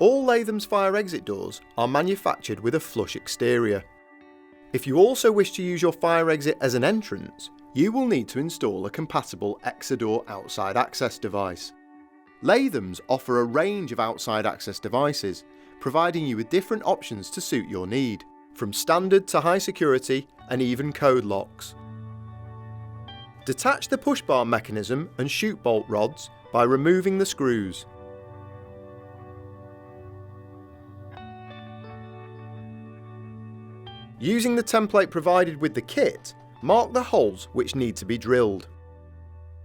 All Latham's fire exit doors are manufactured with a flush exterior. If you also wish to use your fire exit as an entrance, you will need to install a compatible Exidor Outside Access Device. Latham's offer a range of outside access devices, providing you with different options to suit your need, from standard to high security and even code locks. Detach the push bar mechanism and chute bolt rods by removing the screws. Using the template provided with the kit, mark the holes which need to be drilled.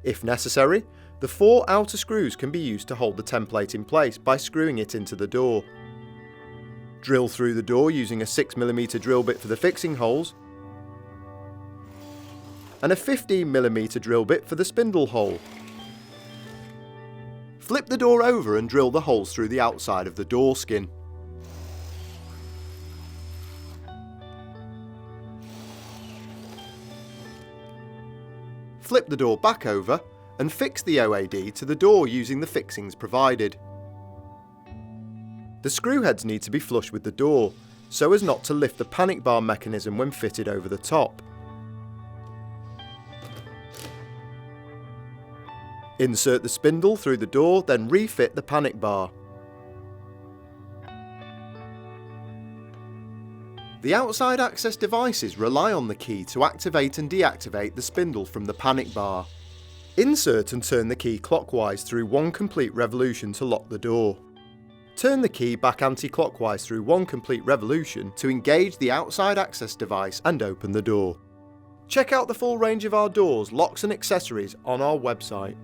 If necessary, the 4 outer screws can be used to hold the template in place by screwing it into the door. Drill through the door using a 6mm drill bit for the fixing holes and a 15mm drill bit for the spindle hole. Flip the door over and drill the holes through the outside of the door skin. Flip the door back over and fix the OAD to the door using the fixings provided. The screw heads need to be flush with the door, so as not to lift the panic bar mechanism when fitted over the top. Insert the spindle through the door, then refit the panic bar. The outside access devices rely on the key to activate and deactivate the spindle from the panic bar. Insert and turn the key clockwise through 1 complete revolution to lock the door. Turn the key back anti-clockwise through 1 complete revolution to engage the outside access device and open the door. Check out the full range of our doors, locks and accessories on our website.